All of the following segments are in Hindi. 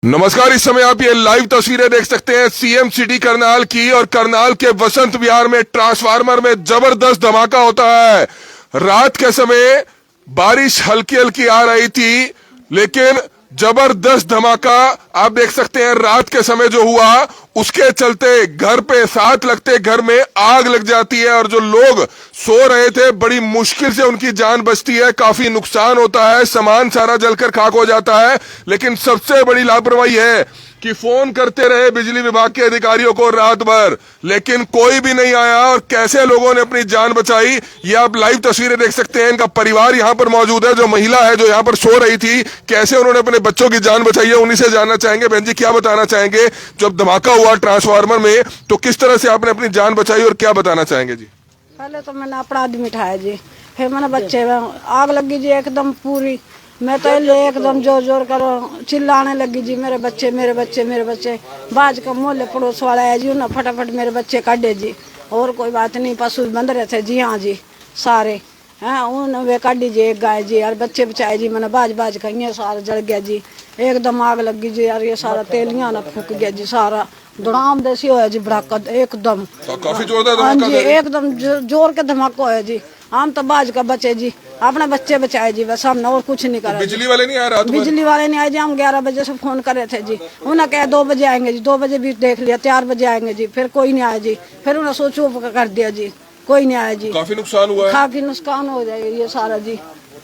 नमस्कार। इस समय आप ये लाइव तस्वीरें देख सकते हैं सीएम सिटी करनाल की, और करनाल के वसंत विहार में ट्रांसफार्मर में जबरदस्त धमाका होता है। रात के समय बारिश हल्की हल्की आ रही थी, लेकिन जबरदस्त धमाका आप देख सकते हैं। रात के समय जो हुआ उसके चलते घर पे साथ लगते घर में आग लग जाती है, और जो लोग सो रहे थे बड़ी मुश्किल से उनकी जान बचती है। काफी नुकसान होता है, सामान सारा जलकर खाक हो जाता है। लेकिन सबसे बड़ी लापरवाही है कि फोन करते रहे बिजली विभाग के अधिकारियों को रात भर, लेकिन कोई भी नहीं आया, और कैसे लोगों ने अपनी जान बचाई ये आप लाइव तस्वीरें देख सकते हैं। इनका परिवार यहाँ पर मौजूद है, जो महिला है जो यहाँ पर सो रही थी, कैसे उन्होंने अपने बच्चों की जान बचाई है, उन्हीं से जानना चाहेंगे। बहन जी, क्या बताना चाहेंगे? जब धमाका हुआ ट्रांसफार्मर में तो किस तरह से आपने अपनी जान बचाई, और क्या बताना चाहेंगे जी? पहले तो मैंने अपना आदमी उठाया जी, फिर मैंने बच्चे में आग लगी जी एकदम पूरी। मैं तो एकदम जोर जोर कर चिल्लाने लगी जी, मेरे बच्चे मेरे बच्चे मेरे बच्चे। बाज का मोहल्ले पड़ोस वाला है जी, उन्हें फटाफट मेरे बच्चे काटे जी। और कोई बात नहीं, पशु बंद रहे थे जी, हाँ जी सारे हैं, उन्हें वे काटी जी, एक गाय जी, और बच्चे बचाए जी। मैंने बाज बाज का ये सारा जल गया जी, एकदम आग लगी जी, यार ये सारा तेलियां ना फूक गया जी, सारा धड़ाम देसी होया जी, भड़ाका एकदम। तो काफी जोरदार हाँ धमाका जी, एकदम जोर के धमाका होया जी। हम तो बाज का बचे जी, अपने बच्चे बचाए जी, बस हमने और कुछ नहीं करा। बिजली वाले नहीं आए रात भर? बिजली वाले नहीं आए जी, हम 11 बजे से फोन करे थे जी। उन्हें कहा 2 बजे आएंगे जी, 2 बजे भी देख लिया, 4 बजे आएंगे जी, फिर कोई नहीं आया जी। फिर उन्हें सोचो कर दिया जी, कोई नहीं आया जी। काफी नुकसान हुआ है। काफी नुकसान हो जाएगा ये सारा जी,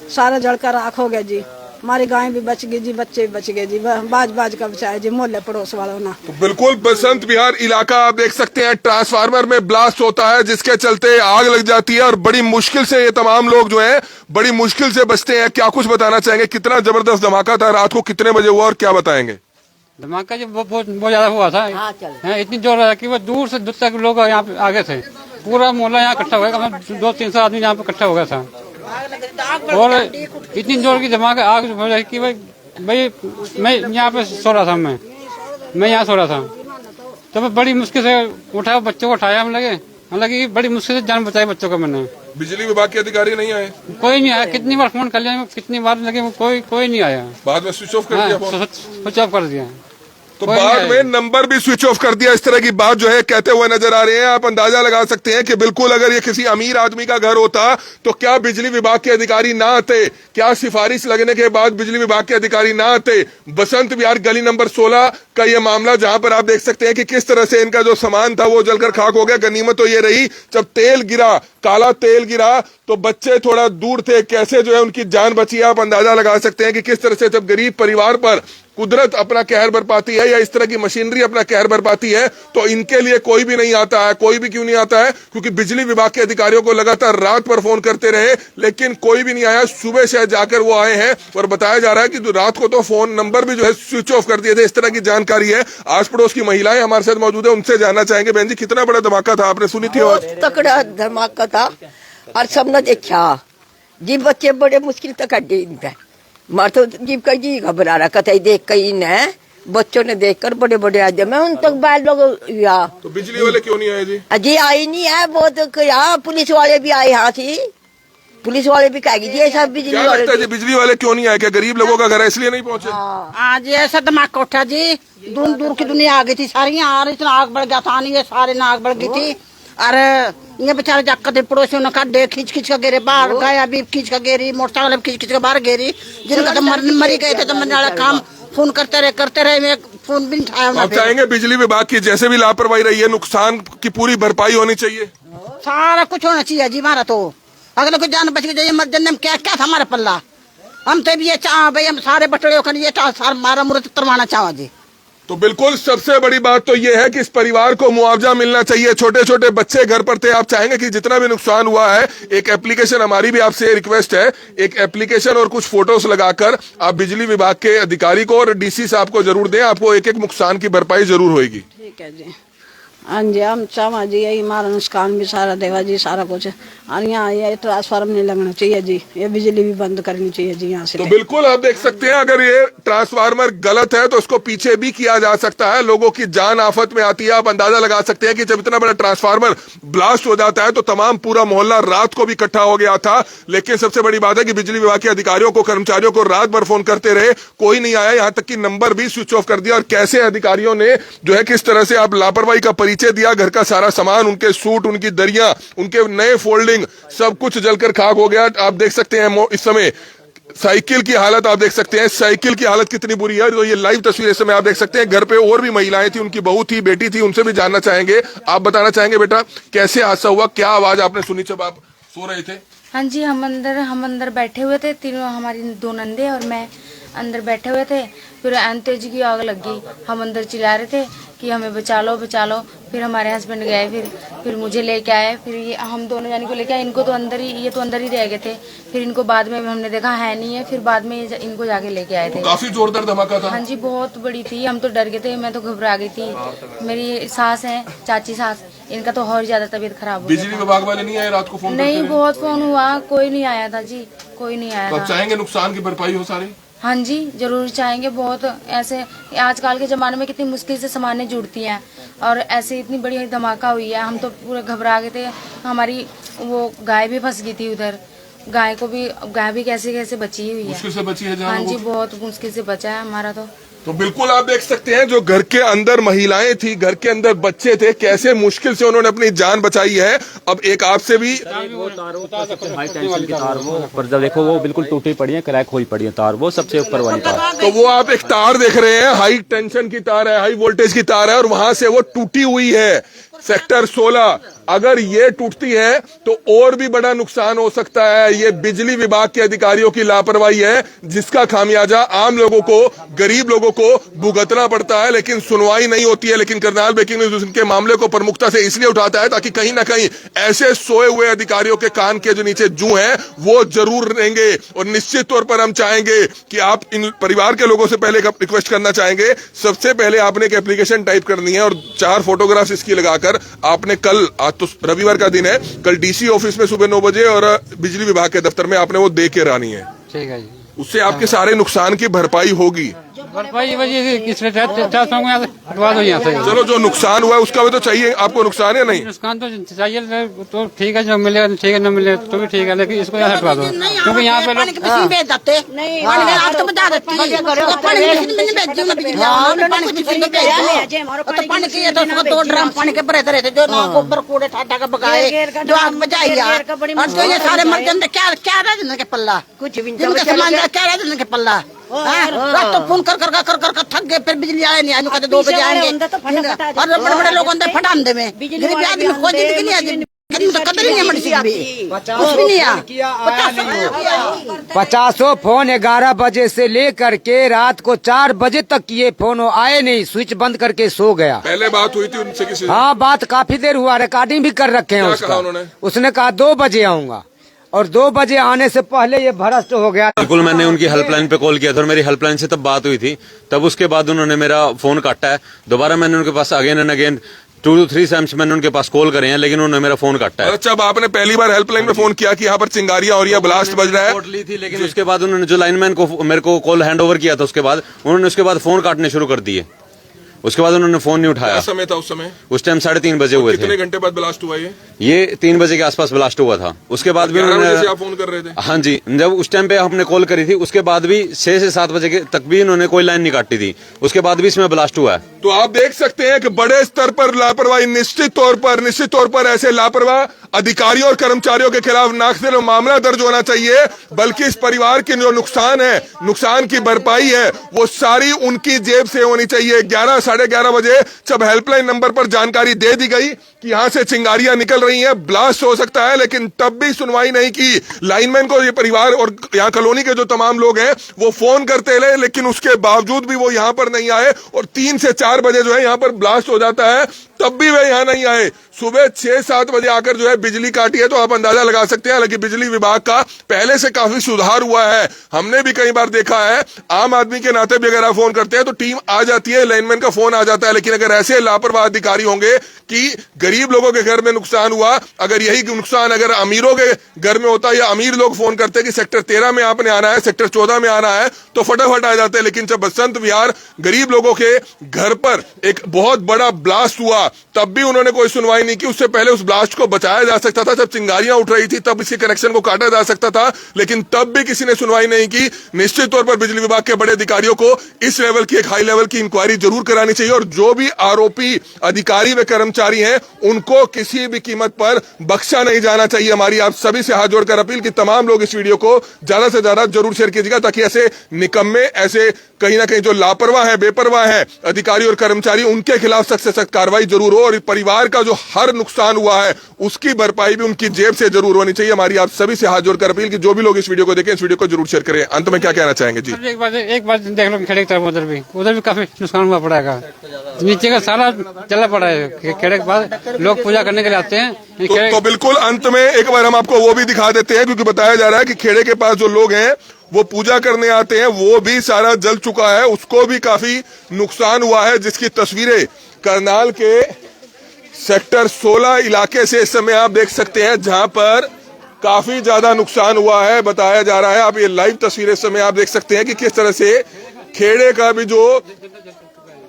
सारा जलकर राख हो गया जी। हमारी गाय भी बच गई जी, बच्चे भी बच गए जी, बाज बाज का बचाया जी मोहल्ले पड़ोस वालों ने। तो बिल्कुल बसंत विहार इलाका आप देख सकते हैं, ट्रांसफार्मर में ब्लास्ट होता है जिसके चलते आग लग जाती है, और बड़ी मुश्किल से ये तमाम लोग जो हैं बड़ी मुश्किल से बचते हैं। क्या कुछ बताना चाहेंगे? कितना जबरदस्त धमाका था, रात को कितने बजे हुआ, और क्या बताएंगे? धमाका जो बहुत ज्यादा हुआ था। इतनी जोर रहा कि वो दूर से दूर तक लोग यहाँ पे आगे थे, पूरा मोहल्ला यहाँ इकट्ठा हो गया, 200-300 आदमी यहाँ पे इकट्ठा हो गया था। और इतनी जोर की धमाका आग हो जाए कि भाई मैं यहाँ पे सो रहा था, मैं यहाँ सो रहा था, तो मैं बड़ी मुश्किल से उठाया, बच्चों को उठाया, हम लगे हालांकि बड़ी मुश्किल से जान बचाई बच्चों को मैंने। बिजली विभाग के अधिकारी नहीं आए? कोई नहीं आया, कितनी बार फोन कर लिया, कितनी बार लगे, कोई नहीं आया। बाद में स्विच ऑफ कर दिया फोन? स्विच ऑफ कर दिया, तो बाद में नंबर भी स्विच ऑफ कर दिया। इस तरह की बात जो है कहते हुए नजर आ रहे हैं। आप अंदाजा लगा सकते हैं कि बिल्कुल अगर ये किसी अमीर आदमी का घर होता तो क्या बिजली विभाग के अधिकारी ना आते? क्या सिफारिश लगने के बाद बिजली विभाग के अधिकारी ना आते? बसंत विहार गली नंबर 16 का ये मामला, जहां पर आप देख सकते हैं कि किस तरह से इनका जो सामान था वो जलकर खाक हो गया। गनीमत तो ये रही जब तेल गिरा, काला तेल गिरा, तो बच्चे थोड़ा दूर थे, कैसे जो है उनकी जान बची। आप अंदाजा लगा सकते हैं कि किस तरह से जब गरीब परिवार पर कुदरत अपना कहर बरपाती है, या इस तरह की मशीनरी अपना कहर बरपाती है, तो इनके लिए कोई भी नहीं आता है। कोई भी क्यों नहीं आता है? क्योंकि बिजली विभाग के अधिकारियों को लगातार रात पर फोन करते रहे, लेकिन कोई भी नहीं आया। सुबह शायद जाकर वो आए हैं, और बताया जा रहा है कि रात को तो फोन नंबर भी जो है स्विच ऑफ कर दिए थे। इस तरह की जानकारी है। आस पड़ोस की महिलाएं हमारे साथ मौजूद है, उनसे जानना चाहेंगे। बहन जी, कितना बड़ा धमाका था, आपने सुनी थी आवाज? तकड़ा धमाका था, और सबने देखा जी, बच्चे बड़े मुश्किल तक हड्डी इनका मार तो जीव का जी घबरा रहा, कतई देख कहीं न बच्चों ने देखकर बड़े बड़े आ मैं उन तक बाहर लोग या। तो बिजली वाले क्यों नहीं आए जी? अजी आई नहीं है, बहुत यहाँ पुलिस वाले भी आए, यहाँ से पुलिस वाले भी कहेगी जी ऐसा बिजली क्या लगता है जी, बिजली वाले क्यों नहीं आए? क्या गरीब लोगों का घर है इसलिए नहीं पहुंचे? हाँ जी, ऐसा धमाका उठा जी, दूर दूर की दुनिया आ गई थी सारी, यहाँ इतना आग बढ़ गया था, नहीं ये सारे ना आग बढ़ गई थी। और ये बेचारे जाकर थे पड़ोसियों ने खड्डे खींच खींच कर गिरे बाहर, गाया भी खींच कर गिरी, मोटरसाइकिल खींच खींच कर बाहर गिरी, जिनका तो मरी गए थे। तो मरने वाला काम फोन करते रहे, मैं फोन भी नहीं उठाया। आप चाहेंगे बिजली विभाग की जैसे भी लापरवाही रही है, नुकसान की पूरी भरपाई होनी चाहिए? सारा कुछ होना चाहिए जी हमारा। तो अगले को जान बच गई, मर जन्म क्या क्या था हमारा पल्ला। हम तो ये चाह भाई, हम सारे बटड़े होकर ये मारा मुहूर्त तरवाना चाहा जी। तो बिल्कुल सबसे बड़ी बात तो ये है कि इस परिवार को मुआवजा मिलना चाहिए। छोटे छोटे बच्चे घर पर थे। आप चाहेंगे कि जितना भी नुकसान हुआ है, एक एप्लीकेशन, हमारी भी आपसे रिक्वेस्ट है, एक एप्लीकेशन और कुछ फोटोज लगाकर आप बिजली विभाग के अधिकारी को और डीसी साहब को जरूर दें। आपको एक एक नुकसान की भरपाई जरूर होगी। ठीक है जी। हाँ जी, हम चाहवा जी यही हमारा नुकसान भी सारा देवा जी, सारा कुछ। और यहाँ ये ट्रांसफार्मर नहीं लगना चाहिए जी, ये बिजली भी बंद करनी चाहिए जी यहाँ से। तो बिल्कुल आप देख सकते हैं, अगर ये ट्रांसफार्मर गलत है तो उसको पीछे भी किया जा सकता है। लोगों की जान आफत में आती है। आप अंदाजा लगा सकते हैं कि जब इतना बड़ा ट्रांसफार्मर ब्लास्ट हो जाता है तो तमाम पूरा मोहल्ला रात को भी इकट्ठा हो गया था। लेकिन सबसे बड़ी बात है कि बिजली विभाग के अधिकारियों को, कर्मचारियों को रात भर फोन करते रहे, कोई नहीं आया। यहां तक कि नंबर भी स्विच ऑफ कर दिया। और कैसे अधिकारियों ने जो है किस तरह से आप लापरवाही का परिचय दिया। घर का सारा सामान, उनके सूट, उनकी दरियां, उनके नए फोल्डिंग, सब कुछ जलकर खाक हो गया। आप देख सकते हैं इस समय साइकिल की हालत, आप देख सकते हैं साइकिल की हालत कितनी बुरी है। तो ये लाइव तस्वीर इस समय आप देख सकते हैं। घर पे और भी महिलाएं थी, उनकी बहू थी, बेटी थी, उनसे भी जानना चाहेंगे। आप बताना चाहेंगे बेटा कैसे हादसा हुआ, क्या आवाज आपने सुनी जब आप सो रहे थे? हाँ जी, हम अंदर बैठे हुए थे, तीनों हमारी दो नंदे और मैं अंदर बैठे हुए थे। फिर तेज की आग लग गई। हम अंदर चिल्ला रहे थे कि हमें बचा लो बचा लो। फिर हमारे हस्बैंड गए, फिर मुझे लेके आए। फिर ये हम दोनों जाने को लेके आए। इनको तो अंदर ही, ये तो अंदर ही रह गए थे। फिर इनको बाद में हमने देखा है नहीं है, फिर बाद में इनको जाके लेके आए थे। काफी जोरदार धमाका था। हाँ जी, बहुत बड़ी थी। हम तो डर गए थे, मैं तो घबरा गई थी। मेरी सास है, चाची सास, इनका तो और ज्यादा तबीयत खराब हो गई। बिजली विभाग वाले नहीं आए रात को? फोन नहीं, बहुत फोन हुआ, कोई नहीं आया था जी, कोई नहीं आया तो था। आप चाहेंगे नुकसान की भरपाई हो सारी? हाँ जी, जरूर चाहेंगे। बहुत ऐसे आजकल के ज़माने में कितनी मुश्किल से सामानें जुड़ती हैं और ऐसे इतनी बड़ी धमाका हुई है। हम तो पूरे घबरा गए थे। हमारी वो गाय भी फंस गई थी उधर। गाय भी कैसे कैसे बची हुई है। मुश्किल से बची है जान। हाँ जी, बहुत मुश्किल से बचा है हमारा तो बिल्कुल आप देख सकते हैं जो घर के अंदर महिलाएं थी, घर के अंदर बच्चे थे, कैसे मुश्किल से उन्होंने अपनी जान बचाई है। अब एक आपसे भी हाई टेंशन की तार वो ऊपर जब देखो वो बिल्कुल टूटी पड़ी है, क्रैक हुई पड़ी है तार, वो सबसे ऊपर वाली तार। तो वो आप एक तार देख रहे हैं, हाई टेंशन की तार है, हाई वोल्टेज की तार है और वहां से वो टूटी हुई है। सेक्टर 16 अगर ये टूटती है तो और भी बड़ा नुकसान हो सकता है। ये बिजली विभाग के अधिकारियों की लापरवाही है जिसका खामियाजा आम लोगों को, गरीब लोगों को भुगतना पड़ता है। लेकिन सुनवाई नहीं होती है। लेकिन करनाल ब्रेकिंग न्यूज इनके मामले को प्रमुखता से इसलिए उठाता है ताकि कहीं ना कहीं ऐसे सोए हुए अधिकारियों के कान के जो नीचे जू हैं वो जरूर रहेंगे। और निश्चित तौर पर हम चाहेंगे कि आप इन परिवार के लोगों से पहले रिक्वेस्ट करना चाहेंगे, सबसे पहले आपने एक एप्लीकेशन टाइप करनी है और 4 फोटोग्राफ्स इसकी लगाकर आपने कल, आज तो रविवार का दिन है, कल डीसी ऑफिस में सुबह 9 बजे और बिजली विभाग के दफ्तर में आपने वो दे के आनी है। ठीक है जी। उससे आपके सारे नुकसान की भरपाई होगी। भरपाई हटवा दो यहाँ से। चलो जो नुकसान हुआ है उसका भी तो चाहिए आपको, नुकसान है नहीं? नुकसान तो चाहिए तो ठीक है, जो मिले ठीक है, न मिले तो भी ठीक है, लेकिन इसको यहाँ हटवा दो क्योंकि यहाँ पे लोग दो ड्रम पानी के भरे थे जो गोबर कूड़े ठाटा का बगाए जो आग बजाई और जो ये सारे मर जाते क्या रह जाने के पल्ला, कुछ भी क्या रह जाने के पल्ला। रात तो फोन कर थक गए। फिर बिजली आए नहीं, आज कहते 2 बजे आएंगे। और बड़े बड़े लोग अंदर फटांदे में गरीब आदमी कोई जिंदगी नहीं है, तो कदर ही नहीं मर्सी भी कुछ भी नहीं है। 50 फोन 11 बजे से लेकर के रात को 4 बजे तक ये फोन आए नहीं, स्विच बंद करके सो गया। पहले बात हुई थी उनसे किसी? हाँ, बात काफी देर हुआ, रिकॉर्डिंग भी कर रखे हैं उसका। उसने कहा 2 बजे आऊंगा और 2 बजे आने से पहले ये भ्रष्ट हो गया। बिल्कुल, मैंने उनकी हेल्पलाइन पे कॉल किया था और मेरी हेल्पलाइन से तब बात हुई थी। तब उसके बाद उन्होंने मेरा फोन काटा है। दोबारा मैंने उनके पास again and again 2 to 3 times मैंने उनके पास कॉल करे हैं, लेकिन उन्होंने मेरा फोन काटा है। अच्छा, अब आपने पहली बार हेल्पलाइन में फोन किया कि यहाँ पर चिंगारियां और ये ब्लास्ट बज रहा है, रिपोर्ट ली थी, लेकिन उसके बाद उन्होंने जो लाइनमैन को मेरे को कॉल हैंड ओवर किया था उसके बाद उन्होंने उसके बाद फोन काटने शुरू कर दिए। उसके बाद उन्होंने फोन नहीं उठाया। क्या समय था उस समय? उस टाइम 3:30 बजे हुए थे। कितने घंटे बाद ब्लास्ट हुआ ये 3 बजे के आसपास ब्लास्ट हुआ था। उसके बाद भी उन्होंने आप फोन कर रहे थे? हाँ जी, जब उस टाइम पे हमने कॉल करी थी उसके बाद भी 6 से 7 बजे तक भी इन्होंने कोई लाइन नहीं काटी थी। उसके बाद भी इसमें ब्लास्ट हुआ है। तो आप देख सकते हैं कि बड़े स्तर पर लापरवाही, निश्चित तौर पर ऐसे लापरवाह अधिकारियों और कर्मचारियों के खिलाफ नाक़िस मामला दर्ज होना चाहिए। बल्कि इस परिवार के जो नुकसान है, नुकसान की भरपाई है, वो सारी उनकी जेब से होनी चाहिए। 11 साढ़े 11 बजे जब हेल्पलाइन नंबर पर जानकारी दे दी गई कि यहां से चिंगारियां निकल रही हैं, ब्लास्ट हो सकता है, लेकिन तब भी सुनवाई नहीं की। लाइनमैन को ये परिवार और यहाँ कॉलोनी के जो तमाम लोग हैं वो फोन करते रहे, लेकिन उसके बावजूद भी वो यहां पर नहीं आए और 3 से 4 बजे जो है यहां पर ब्लास्ट हो जाता है। तब भी वे यहाँ नहीं आए। सुबह 6-7 बजे आकर जो है बिजली काटी है, तो आप अंदाजा लगा सकते हैं। हालांकि बिजली विभाग का पहले से काफी सुधार हुआ है, हमने भी कई बार देखा है। आम आदमी के नाते भी अगर आप फोन करते हैं तो टीम आ जाती है, लाइनमैन का फोन आ जाता है। लेकिन अगर ऐसे लापरवाह अधिकारी होंगे कि गरीब लोगों के घर में नुकसान हुआ, अगर यही नुकसान अगर अमीरों के घर में होता, या अमीर लोग फोन करते कि सेक्टर 13 में आपने आना है, सेक्टर 14 में आना है, तो फटाफट आ जाते। लेकिन जब बसंत विहार गरीब लोगों के घर पर एक बहुत बड़ा ब्लास्ट हुआ, तब भी उन्होंने कोई सुनवाई नहीं की। उससे पहले उस ब्लास्ट को बचाया जा सकता था, जब चिंगारियां उठ रही थी तब इसके कनेक्शन को काटा जा सकता था, लेकिन तब भी किसी ने सुनवाई नहीं की। निश्चित तौर पर बिजली विभाग के बड़े अधिकारियों को इस लेवल की एक हाई लेवल की इंक्वायरी जरूर करानी चाहिए, और जो भी आरोपी अधिकारी व कर्मचारी हैं उनको किसी भी कीमत पर बख्शा नहीं जाना चाहिए। हमारी आप सभी से हाथ जोड़कर अपील कि तमाम लोग इस वीडियो को ज्यादा से ज्यादा जरूर शेयर कीजिएगा, ताकि ऐसे निकम्मे, ऐसे कहीं ना कहीं जो लापरवाह है, बेपरवाह है अधिकारी और कर्मचारी, उनके खिलाफ सख्त से सख्त कार्रवाई जरूर हो, और परिवार का जो हर नुकसान हुआ है उसकी भरपाई भी उनकी जेब से जरूर होनी चाहिए। हमारी आप सभी से हाथ जोड़कर अपील कि जो भी लोग इस वीडियो को देखें, इस वीडियो को जरूर शेयर करें। अंत में क्या कहना चाहेंगे जी? एक बात देख लो, खेड़े की तरफ उधर भी काफी नुकसान हुआ पड़ा है। नीचे का सारा जला पड़ा है। खेड़े के पास लोग पूजा करने के लिए आते हैं। तो बिल्कुल अंत में एक बार हम आपको वो भी दिखा देते हैं, क्योंकि बताया जा रहा है कि खेड़े के पास जो लोग हैं वो पूजा करने आते हैं, वो भी सारा जल चुका है, उसको भी काफी नुकसान हुआ है, जिसकी तस्वीरें करनाल के सेक्टर 16 इलाके से इस समय आप देख सकते हैं, जहां पर काफी ज्यादा नुकसान हुआ है, बताया जा रहा है। आप ये लाइव तस्वीरें इस समय आप देख सकते हैं कि किस तरह से खेड़े का भी जो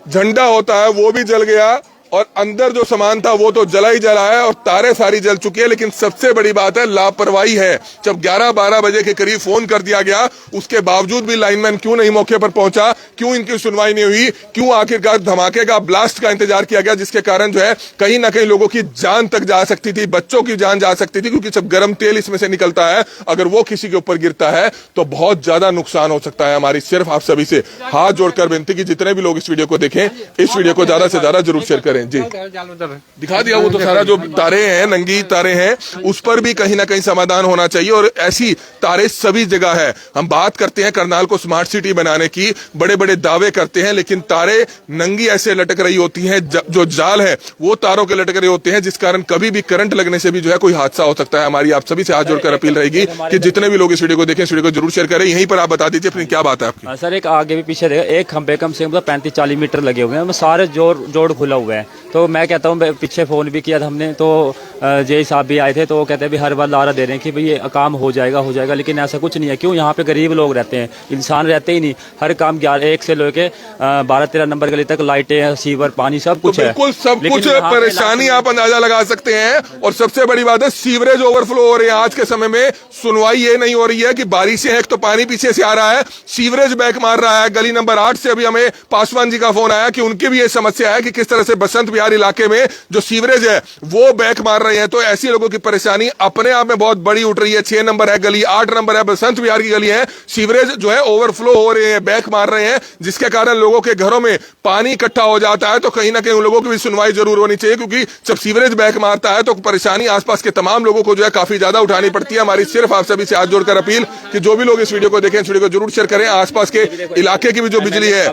झंडा होता है वो भी जल गया, और अंदर जो सामान था वो तो जला ही जला है, और तारे सारी जल चुकी है। लेकिन सबसे बड़ी बात है लापरवाही है। जब 11-12 बजे के करीब फोन कर दिया गया, उसके बावजूद भी लाइनमैन क्यों नहीं मौके पर पहुंचा, क्यों इनकी सुनवाई नहीं हुई, क्यों आखिरकार धमाके का, ब्लास्ट का इंतजार किया गया, जिसके कारण जो है कहीं ना कहीं लोगों की जान तक जा सकती थी, बच्चों की जान जा सकती थी, क्योंकि जब गर्म तेल इसमें से निकलता है, अगर वो किसी के ऊपर गिरता है तो बहुत ज्यादा नुकसान हो सकता है। हमारी सिर्फ आप सभी से हाथ जोड़कर विनती कि जितने भी लोग इस वीडियो को देखें, इस वीडियो को ज्यादा से ज्यादा जरूर शेयर करें। जी दिखा दिया, वो तो सारा जो तारे हैं, नंगी तारे हैं, उस पर भी कहीं ना कहीं समाधान होना चाहिए, और ऐसी तारे सभी जगह है। हम बात करते हैं करनाल को स्मार्ट सिटी बनाने की, बड़े बड़े दावे करते हैं, लेकिन तारे नंगी ऐसे लटक रही होती हैं, जो जाल है वो तारों के लटक रहे होते हैं, जिस कारण कभी भी करंट लगने से भी जो है कोई हादसा हो सकता है। हमारी आप सभी से हाथ जोड़कर अपील रहेगी कि जितने भी लोग इस वीडियो को देखें, इस वीडियो को जरूर शेयर करें। यहीं पर आप बता दीजिए अपनी क्या बात है आपकी। सर एक आगे भी पीछे देखा, एक खंबे कम से कम 35-40 मीटर लगे हुए हैं, सारे जोड़ खुला हुआ है। तो मैं कहता हूँ, पीछे फोन भी किया था हमने, तो जे साहब भी आए थे, तो वो कहते हैं भी हर बार लारा दे रहे हैं कि भाई ये काम हो जाएगा, लेकिन ऐसा कुछ नहीं है। क्यों? यहाँ पे गरीब लोग रहते हैं, इंसान रहते ही नहीं। हर काम 1 से लेके 12-13 नंबर गली तक लाइटें, सीवर, पानी सब कुछ है। बिल्कुल सब कुछ परेशानी आप अंदाजा लगा सकते हैं। और सबसे बड़ी बात है, सीवरेज ओवरफ्लो हो रहे हैं। आज के समय में सुनवाई ये नहीं हो रही है कि बारिशें हैं तो पानी पीछे से आ रहा है, सीवरेज बैक मार रहा है। गली नंबर 8 से अभी हमें पासवान जी का फोन आया कि उनकी भी ये समस्या है कि किस तरह से बसंत विहार इलाके में जो सीवरेज है वो बैक मार रहे हैं। तो ऐसी लोगों की परेशानी अपने आप में बहुत बड़ी उठ रही है। 6 नंबर है गली, 8 नंबर है बसंत विहार की गली है, सीवरेज जो है ओवरफ्लो हो रहे हैं, बैक मार रहे हैं, जिसके कारण लोगों के घरों में पानी इकट्ठा हो जाता है। तो कहीं ना कहीं उन लोगों की भी सुनवाई जरूर होनी चाहिए, क्योंकि जब सीवरेज बैक मारता है तो परेशानी आसपास के तमाम लोगों को जो है काफी ज्यादा उठानी पड़ती है। हमारी सिर्फ आप सभी से हाथ जोड़कर अपील कि जो भी लोग इस वीडियो को देखें, इस वीडियो को जरूर शेयर करें। आसपास के इलाके की भी जो बिजली है,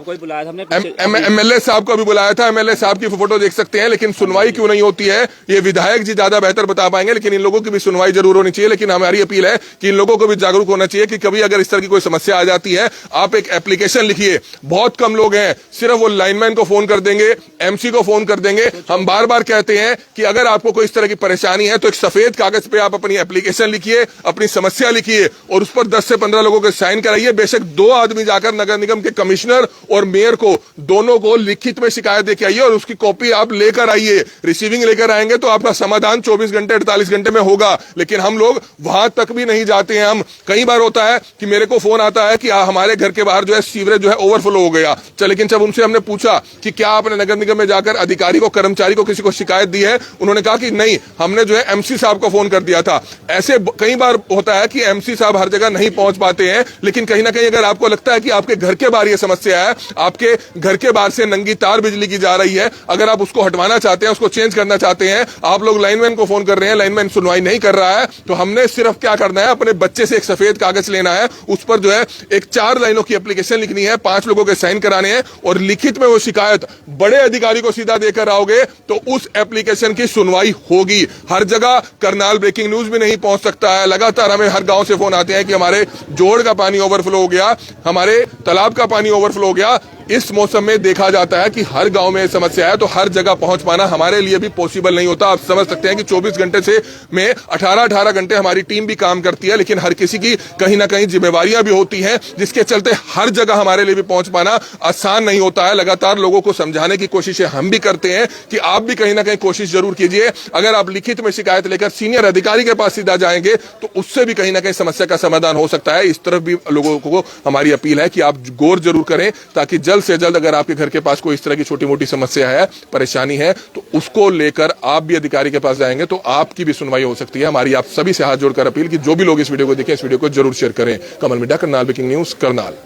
एमएलए साहब को भी बुलाया था, एमएलए साहब की फोटो देख सकते हैं, लेकिन सुनवाई क्यों नहीं होती है ये विधायक जी ज्यादा बेहतर बता पाएंगे। लेकिन इन लोगों की भी सुनवाई जरूर होनी चाहिए। लेकिन हमारी अपील है कि इन लोगों को भी जागरूक होना चाहिए कि कभी अगर इस तरह की कोई समस्या आ जाती है, आप एक एप्लीकेशन लिखिए। बहुत कम लोग हैं, सिर्फ वो लाइनमैन को फोन कर देंगे, एमसी को फोन कर देंगे। हम बार बार कहते हैं कि अगर आपको कोई इस तरह की परेशानी है तो एक सफेद कागज पे आप अपनी एप्लीकेशन लिखिए, अपनी समस्या लिखिए, और उस पर 10 से 15 लोगों के साइन कराइए। बेशक 2 आदमी जाकर नगर निगम के कमिश्नर और मेयर को, दोनों को लिखित में शिकायत देके आइए, और उसकी कॉपी आप लेकर आइए। रिसीविंग लेकर आएंगे तो आपका समाधान 24 घंटे 48 घंटे में होगा। लेकिन हम लोग वहां तक भी नहीं जाते हैं। हम कई बार होता है कि मेरे को फोन आता है कि हमारे घर के बाहर जो है सीवरेज जो है ओवरफ्लो हो गया। लेकिन जब उनसे हमने पूछा कि क्या आपने नगर निगम में जाकर अधिकारी को, कर्मचारी को, किसी को शिकायत दी है, उन्होंने कहा कि नहीं, हमने जो है एमसी साहब को फोन कर दिया था। ऐसे कई बार होता है कि एमसी साहब हर जगह नहीं पहुंच पाते हैं। लेकिन कहीं ना कहीं अगर आपको लगता है कि आपके घर के बाहर ये समस्या है, आपके घर के बाहर से नंगी तार बिजली की जा रही है, अगर आप उसको हटवाना चाहते हैं, उसको चेंज करना चाहते हैं, आप लोग लाइन में लाइनमैन को फोन कर रहे हैं, लाइनमैन सुनवाई नहीं कर रहा है, तो हमने सिर्फ क्या करना है, अपने बच्चे से एक सफेद कागज लेना है, उस पर जो है एक 4 लाइनों की एप्लीकेशन लिखनी है, 5 लोगों के साइन कराने हैं और लिखित में वो शिकायत बड़े अधिकारी को सीधा देकर आओगे तो उस एप्लीकेशन की सुनवाई होगी। हर जगह करनाल ब्रेकिंग न्यूज भी नहीं पहुंच सकता है। लगातार हमें हर गांव से फोन आते हैं कि हमारे जोड़ का पानी ओवरफ्लो हो गया, हमारे तालाब का पानी ओवरफ्लो हो गया। इस मौसम में देखा जाता है कि हर गांव में समस्या है, तो हर जगह पहुंच पाना हमारे लिए भी पॉसिबल नहीं होता। आप समझ सकते हैं कि 24 घंटे से में 18 घंटे हमारी टीम भी काम करती है, लेकिन हर किसी की कहीं ना कहीं जिम्मेवारियां भी होती हैं, जिसके चलते हर जगह हमारे लिए भी पहुंच पाना आसान नहीं होता है। लगातार लोगों को समझाने की कोशिशें हम भी करते हैं कि आप भी कहीं ना कहीं कोशिश जरूर कीजिए। अगर आप लिखित में शिकायत लेकर सीनियर अधिकारी के पास सीधा जाएंगे तो उससे भी कहीं ना कहीं समस्या का समाधान हो सकता है। इस तरफ भी लोगों को हमारी अपील है कि आप गौर जरूर करें, ताकि जल्द से जल्द अगर आपके घर के पास कोई इस तरह की छोटी मोटी समस्या है, परेशानी है, तो उसको लेकर आप भी अधिकारी के पास जाएंगे तो आपकी भी सुनवाई हो सकती है। हमारी आप सभी से हाथ जोड़कर अपील कि जो भी लोग इस वीडियो को देखें, इस वीडियो को जरूर शेयर करें। कमल मिड्डा, करनाल ब्रेकिंग न्यूज, करनाल।